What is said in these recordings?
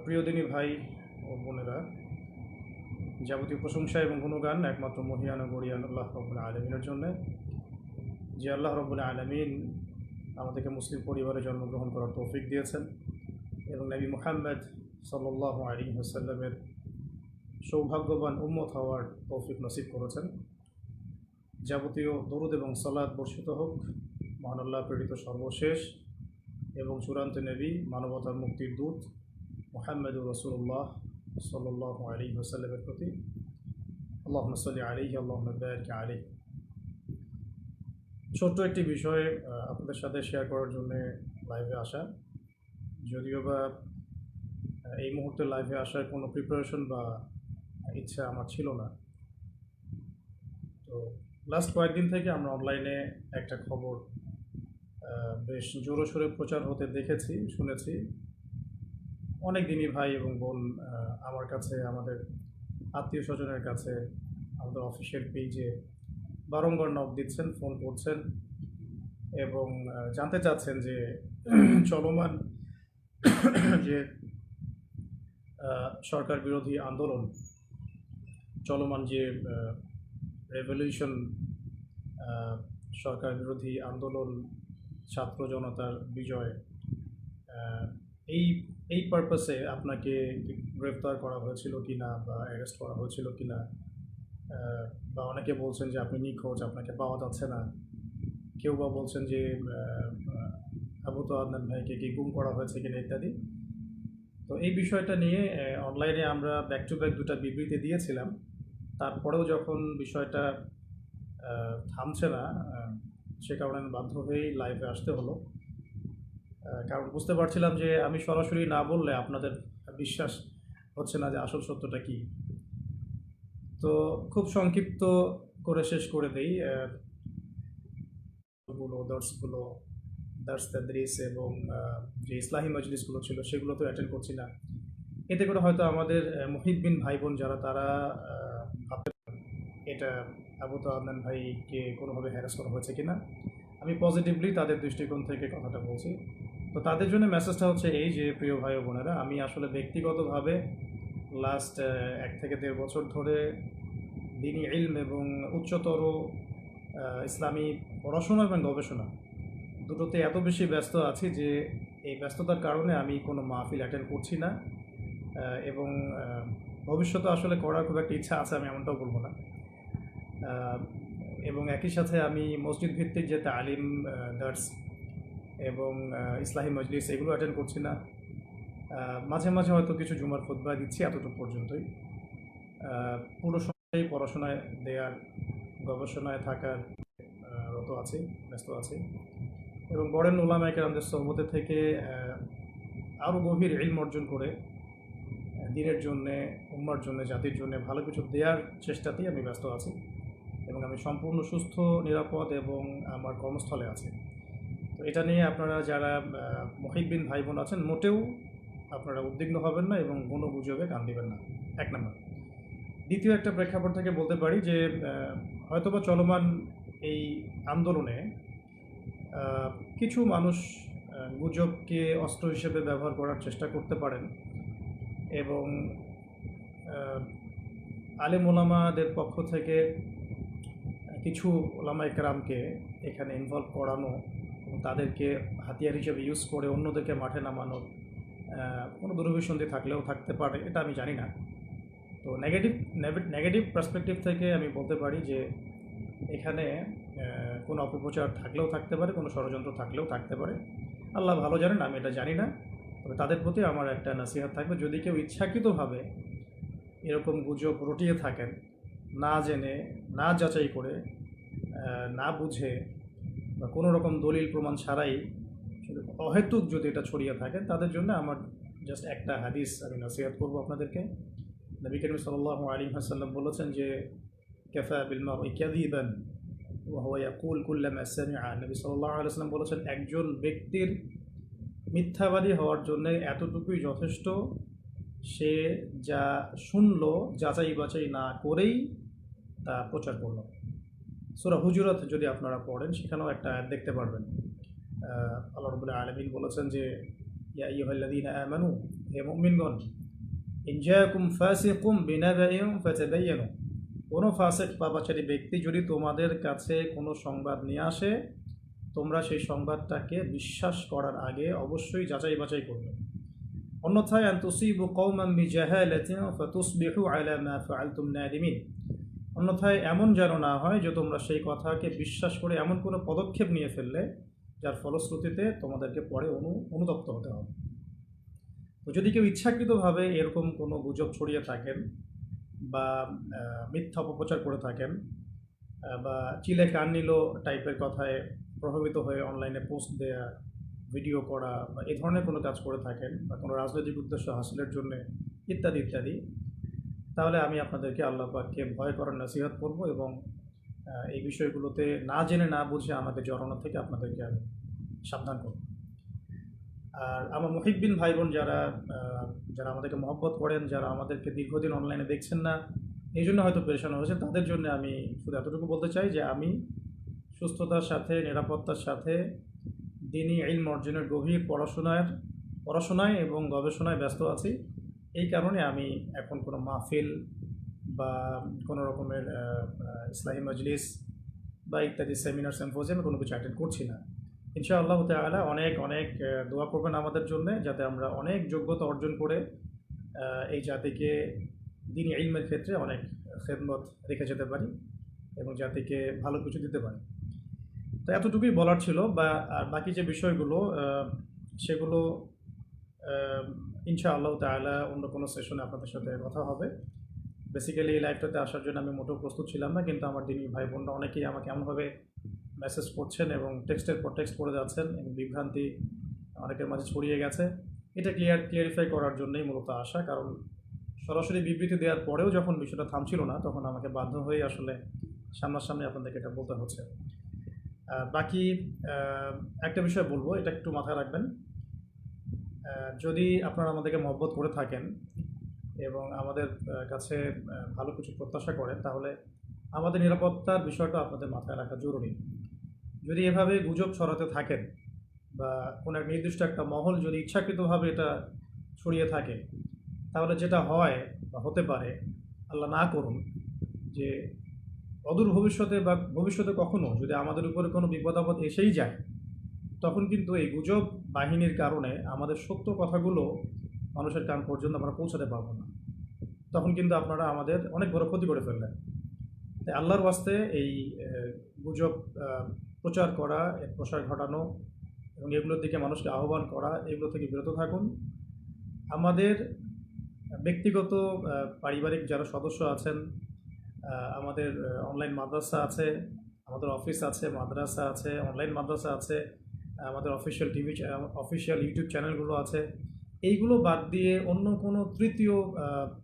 প্রিয় দিনী ভাই ও বোনেরা, যাবতীয় প্রশংসা এবং গুণগান একমাত্র মহিয়ান ও গরিয়ান আল্লাহ রব্বুল আলমিনের জন্য, যে আল্লাহ রব্বুল আলমিন আমাদেরকে মুসলিম পরিবারে জন্মগ্রহণ করার তৌফিক দিয়েছেন এবং নবী মুহাম্মদ সাল্লাল্লাহু আলাইহি ওয়াসাল্লামের সৌভাগ্যবান উম্মত হওয়ার তৌফিক নসিব করেছেন। যাবতীয় দরুদ এবং সালাত বর্ষিত হোক মহান আল্লাহ প্রেরিত সর্বশেষ এবং চূড়ান্ত নবী, মানবতার মুক্তির দূত মুহাম্মদুর রাসূলুল্লাহ সাল্লাল্লাহু আলাইহি ওয়াসাল্লামের প্রতি। আল্লাহুম্মা সাল্লি আলাইহি আল্লাহুম্মা বারিক আলাইহি। ছোট্ট একটি বিষয় আপনাদের সাথে শেয়ার করার জন্য লাইভে আসা, যদিও বা এই মুহূর্তে লাইভে আসার কোনো প্রিপারেশন বা ইচ্ছা আমার ছিল না। তো লাস্ট কয়েকদিন থেকে আমরা অনলাইনে একটা খবর বেশ জোরসোরে প্রচার হতে দেখেছি, শুনেছি। অনেক দিনই ভাই এবং বোন আমার কাছে, আমাদের আত্মীয় স্বজনের কাছে, আমাদের অফিসিয়াল পেজে বারংবার নক দিচ্ছেন, ফোন করছেন এবং জানতে চাচ্ছেন যে চলমান যে সরকার বিরোধী আন্দোলন, চলমান যে রেভলিউশন, সরকার বিরোধী আন্দোলন, ছাত্র জনতার বিজয়, এই এই পারপাসে আপনাকে গ্রেফতার করা হয়েছিল কি না, বা অ্যারেস্ট করা হয়েছিল কি না, বা অনেকে বলছেন যে আপনি নিখোঁজ, আপনাকে পাওয়া যাচ্ছে না। কেউ বা বলছেন যে আবু তো আদনান ভাইকে কি গুম করা হয়েছে কিনা ইত্যাদি। তো এই বিষয়টা নিয়ে অনলাইনে আমরা ব্যাক টু ব্যাক দুটা বিবৃতি দিয়েছিলাম। তারপরেও যখন বিষয়টা থামছে না, সে কারণে আমি বাধ্য হয়েই লাইভে আসতে হলো। কারণ বুঝতে পারছিলাম যে আমি সরাসরি না বললে আপনাদের বিশ্বাস হচ্ছে না যে আসল সত্যটা কী। তো খুব সংক্ষিপ্ত করে শেষ করে দেই। দার্স তাদরিস এবং যে ইসলাহি মজলিসগুলো ছিল সেগুলো তো অ্যাটেন্ড করছি না। এতে করে হয়তো আমাদের মুহিব্বিন ভাই বোন যারা, তারা ভাবতে এটা আবু তো আদনান ভাইকে কোনোভাবে হ্যারাস করা হয়েছে কিনা। আমি পজিটিভলি তাদের দৃষ্টিকোণ থেকে কথাটা বলছি। তো তাদের জন্য মেসেজটা হচ্ছে এই যে, প্রিয় ভাই ও বোনেরা, আমি আসলে ব্যক্তিগতভাবে লাস্ট 1 থেকে 1.5 বছর ধরে দ্বীনি ইলম এবং উচ্চতর ইসলামী পড়াশোনা এবং গবেষণা দুটোতে এত বেশি ব্যস্ত আছি যে এই ব্যস্ততার কারণে আমি কোনো মাহফিল অ্যাটেন্ড করছি না, এবং ভবিষ্যতে আসলে করার খুব একটা ইচ্ছা আছে, আমি এমনটাও বলবো না। এবং একই সাথে আমি মসজিদ ভিত্তিক যে তালিম, দার্স এবং ইসলাহি মজলিস এগুলো অ্যাটেন্ড করছি না। মাঝে মাঝে হয়তো কিছু জুমার খুতবা দিচ্ছি, এতটুকু পর্যন্তই। পুরো সময় পড়াশোনায় দেওয়ার, গবেষণায় থাকার রত আছি, ব্যস্ত আছি। এবং বড়েন উলামায়ে কেরামদের সোহবতে থেকে আরও গভীর ইলম অর্জন করে দ্বীনের জন্যে, উম্মার জন্যে, জাতির জন্যে ভালো কিছু দেওয়ার চেষ্টাতেই আমি ব্যস্ত আছি এবং আমি সম্পূর্ণ সুস্থ, নিরাপদ এবং আমার কর্মস্থলে আছি। তো এটা নিয়ে আপনারা যারা মুহিব্বিন ভাই বোন আছেন, মোটেও আপনারা উদ্বিগ্ন হবেন না এবং কোনো গুজবে কান দিবেন না, 1 নম্বর। দ্বিতীয় একটা প্রেক্ষাপট থেকে বলতে পারি যে হয়তোবা চলমান এই আন্দোলনে কিছু মানুষ গুজবকে অস্ত্র হিসেবে ব্যবহার করার চেষ্টা করতে পারেন এবং আলেম ওলামাদের পক্ষ থেকে কিছু ওলামায়ে কেরামকে এখানে ইনভলভ করানো এবং তাদেরকে হাতিয়ার হিসেবে ইউজ করে অন্যদেরকে মাঠে নামানোর কোনো দুরভিসন্ধি থাকলেও থাকতে পারে, এটা আমি জানি না। তো নেগেটিভ পার্সপেক্টিভ থেকে আমি বলতে পারি যে এখানে কোনো অপপ্রচার থাকলেও থাকতে পারে, কোনো ষড়যন্ত্র থাকলেও থাকতে পারে। আল্লাহ ভালো জানেন, আমি এটা জানি না। তবে তাদের প্রতি আমার একটা নসিহত থাকবে, যদি কেউ ইচ্ছাকৃতভাবে এরকম গুজব রটিয়ে থাকেন, না জেনে, না যাচাই করে, না বুঝে বা কোনো রকম দলিল প্রমাণ ছাড়াই শুধু অহেতুক যদি এটা ছড়িয়ে থাকেন, তাদের জন্য আমার জাস্ট একটা হাদিস আমি নসিহত করবো আপনাদেরকে। নবী করিম সাল্লাল্লাহু আলাইহি ওয়াসাল্লাম বলেছেন যে, কাফা বিল মারই কাযিবান ওয়া হুয়া ইয়াকুল কুল্লামা সামিআ। নবী সাল্লাল্লাহু আলাইহি ওয়াসাল্লাম বলেছেন, একজন ব্যক্তির মিথ্যাবাদী হওয়ার জন্য এতটুকুই যথেষ্ট, সে যা শুনল যাচাই বাছাই না করেই তা প্রচার করল। সূরা হুজুরাত যদি আপনারা পড়েন, সেখানেও একটা আয়াত দেখতে পারবেন। আল্লাহ রাব্বুল আলামিন বলেছেন যে, ইয়া আইয়ুহাল্লাযীনা আমানু হে মুমিনগণ, ইন জাআকুম ফাসিকুম বিনাবাইন ফাতাবায়ানু, কোনো ফাসিক পাপাচারী ব্যক্তি যদি তোমাদের কাছে কোনো সংবাদ নিয়ে আসে, তোমরা সেই সংবাদটাকে বিশ্বাস করার আগে অবশ্যই যাচাই বাছাই করবে। অন্যথায় আন তুসিবু কওমান বিজাহালাতিন ফাতুসবিহু আলা মা ফাআলতুম নাদিমিন, অন্যথায় এমন যেন না হয় যে তোমরা সেই কথাকে বিশ্বাস করে এমন কোনো পদক্ষেপ নিয়ে ফেললে যার ফলশ্রুতিতে তোমাদেরকে পরে অনুতপ্ত হতে হবে। তো যদি কেউ ইচ্ছাকৃতভাবে এরকম কোনো গুজব ছড়িয়ে থাকেন বা মিথ্যা অপপ্রচার করে থাকেন বা চিলে কান নিল টাইপের কথায় প্রভাবিত হয়ে অনলাইনে পোস্ট দেয়া, ভিডিও করা বা এ ধরনের কোনো কাজ করে থাকেন বা কোনো রাজনৈতিক উদ্দেশ্য হাসিলের জন্য ইত্যাদি ইত্যাদি, তাহলে আমি আপনাদেরকে আল্লাহ পাককে ভয় করার নসিহত করব এবং এই বিষয়গুলোতে না জেনে না বুঝে আমাকে জড়ানো থেকে আপনাদেরকে আমি সাবধান করব। আর আমার মুহিব্বিন ভাই বোন যারা যারা আমাদেরকে মহব্বত করেন, যারা আমাদেরকে দীর্ঘদিন অনলাইনে দেখছেন না, এই জন্য হয়তো পেরেশান হয়েছে, তাদের জন্য আমি শুধু এতটুকু বলতে চাই যে আমি সুস্থতার সাথে, নিরাপত্তার সাথে দ্বীনি ইলম অর্জনের গভীর পড়াশোনায় এবং গবেষণায় ব্যস্ত আছি। এই কারণে আমি এখন কোনো মাহফিল বা কোনো রকমের ইসলাহি মজলিস বা ইত্যাদি সেমিনার সিম্পোজিয়ামে কোনো কিছু অ্যাটেন্ড করছি না। ইনশাআল্লাহ তাআলা অনেক অনেক দোয়া করবেন আমাদের জন্য, যাতে আমরা অনেক যোগ্যতা অর্জন করে এই জাতিকে দ্বীনি ইলমের ক্ষেত্রে অনেক খেদমত রেখে যেতে পারি এবং জাতিকে ভালো কিছু দিতে পারি। তো এতটুকুই বলার ছিল। আর বাকি যে বিষয়গুলো সেগুলো ইনশাআল্লাহ তাআলা অন্য কোনো সেশনে আপনাদের সাথে কথা হবে। বেসিক্যালি এই লাইভটাতে আসার জন্য আমি মোটেও প্রস্তুত ছিলাম না, কিন্তু আমার দিনী ভাই বোনরা অনেকেই আমাকে এমনভাবে মেসেজ করছেন এবং টেক্সটের পর টেক্সট করে যাচ্ছেন এবং বিভ্রান্তি অনেকের মাঝে ছড়িয়ে গেছে। এটা ক্লিয়ারিফাই করার জন্যই মূলত আসা, কারণ সরাসরি বিবৃতি দেওয়ার পরেও যখন বিষয়টা থামছিল না, তখন আমাকে বাধ্য হয়ে আসলে সামনাসামনি আপনাদেরকে এটা বলতে হচ্ছে। বাকি একটা বিষয় বলবো, এটা একটু মাথায় রাখবেন। যদি আপনারা আমাদেরকে মহব্বত করে থাকেন এবং আমাদের কাছে ভালো কিছু প্রত্যাশা করেন, তাহলে আমাদের নিরাপত্তার বিষয়টা আপনাদের মাথায় রাখা জরুরি। যদি এভাবে গুজব ছড়াতে থাকেন বা কোনো এক নির্দিষ্ট একটা মহল যদি ইচ্ছাকৃতভাবে এটা ছড়িয়ে থাকে, তাহলে যেটা হয় বা হতে পারে, আল্লাহ না করুন, যে অদূর ভবিষ্যতে বা ভবিষ্যতে কখনো যদি আমাদের উপরে কোনো বিপদ আপদ এসেই যায়, তখন কিন্তু এই গুজব বাহিনীর কারণে আমাদের সত্য কথাগুলো মানুষের কান পর্যন্ত আমরা পৌঁছাতে পারবো না। তখন কিন্তু আপনারা আমাদের অনেক বড় ক্ষতি করে ফেললেন। তাই আল্লাহর ওয়াস্তে এই গুজব প্রচার করা, এর প্রসার ঘটানো এবং এগুলোর দিকে মানুষকে আহ্বান করা, এগুলো থেকে বিরত থাকুন। আমাদের ব্যক্তিগত পারিবারিক যারা সদস্য আছেন, আমাদের অনলাইন মাদ্রাসা আছে, আমাদের অফিস আছে, মাদ্রাসা আছে, অনলাইন মাদ্রাসা আছে, আমাদের অফিসিয়াল ইউটিউব চ্যানেলগুলো আছে, এইগুলো বাদ দিয়ে অন্য কোনো তৃতীয়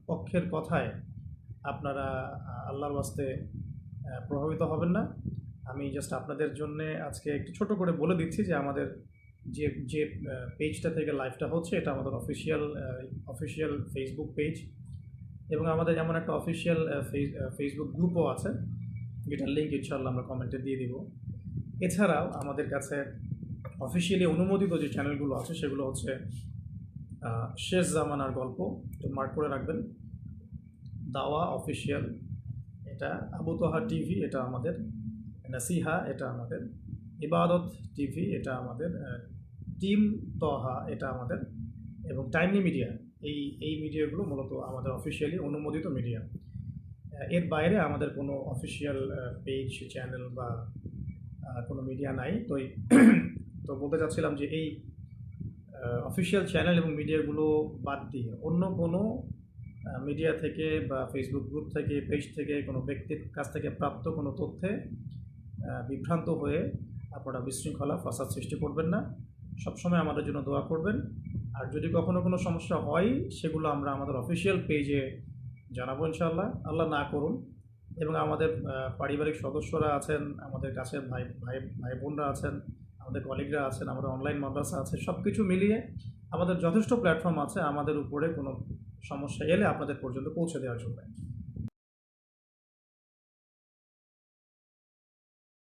পক্ষের কথায় আপনারা আল্লাহর ওয়াস্তে প্রভাবিত হবেন না। আমি জাস্ট আপনাদের জন্য আজকে একটু ছোট করে বলে দিচ্ছি যে আমাদের যে পেজটা থেকে লাইভটা হচ্ছে, এটা আমাদের অফিসিয়াল ফেসবুক পেজ এবং আমাদের এমন একটা অফিসিয়াল ফেসবুক গ্রুপও আছে, যেটার লিঙ্ক ইনশাআল্লাহ আমরা কমেন্টে দিয়ে দিব। এছাড়াও আমাদের কাছে অফিসিয়ালি অনুমোদিত যে চ্যানেলগুলো আছে সেগুলো হচ্ছে শেষ জামানার গল্প, তো মার্ক করে রাখবেন, দাওয়া অফিসিয়াল, এটা আবু তোহা টিভি, এটা আমাদের নাসিহা, এটা আমাদের ইবাদত টিভি, এটা আমাদের টিম তোহা, এটা আমাদের, এবং টাইমলি মিডিয়া। এই মিডিয়াগুলো মূলত আমাদের অফিসিয়ালি অনুমোদিত মিডিয়া। এর বাইরে আমাদের কোনো অফিসিয়াল পেজ, চ্যানেল বা কোনো মিডিয়া নাই। তো বলতে চাচ্ছিলাম যে এই অফিসিয়াল চ্যানেল এবং মিডিয়াগুলো বাদ দিয়ে অন্য কোনো মিডিয়া থেকে বা ফেসবুক গ্রুপ থেকে, পেজ থেকে, কোনো ব্যক্তির কাছ থেকে প্রাপ্ত কোনো তথ্যে বিভ্রান্ত হয়ে আপনারা বিশৃঙ্খলা, ফাসাদ সৃষ্টি করবেন না। সবসময় আমাদের জন্য দোয়া করবেন। আর যদি কখনো কোনো সমস্যা হয়, সেগুলো আমরা আমাদের অফিসিয়াল পেজে জানাবো ইনশাআল্লাহ। আল্লাহ না করুন। এবং আমাদের পারিবারিক সদস্যরা আছেন, আমাদের কাছের ভাই বোনরা আছেন, আমাদের কলিগরা আছেন, আমাদের অনলাইন মাদ্রাসা আছে, সব কিছু মিলিয়ে আমাদের যথেষ্ট প্ল্যাটফর্ম আছে আমাদের উপরে কোনো সমস্যা এলে আপনাদের পর্যন্ত পৌঁছে দেওয়ার জন্য।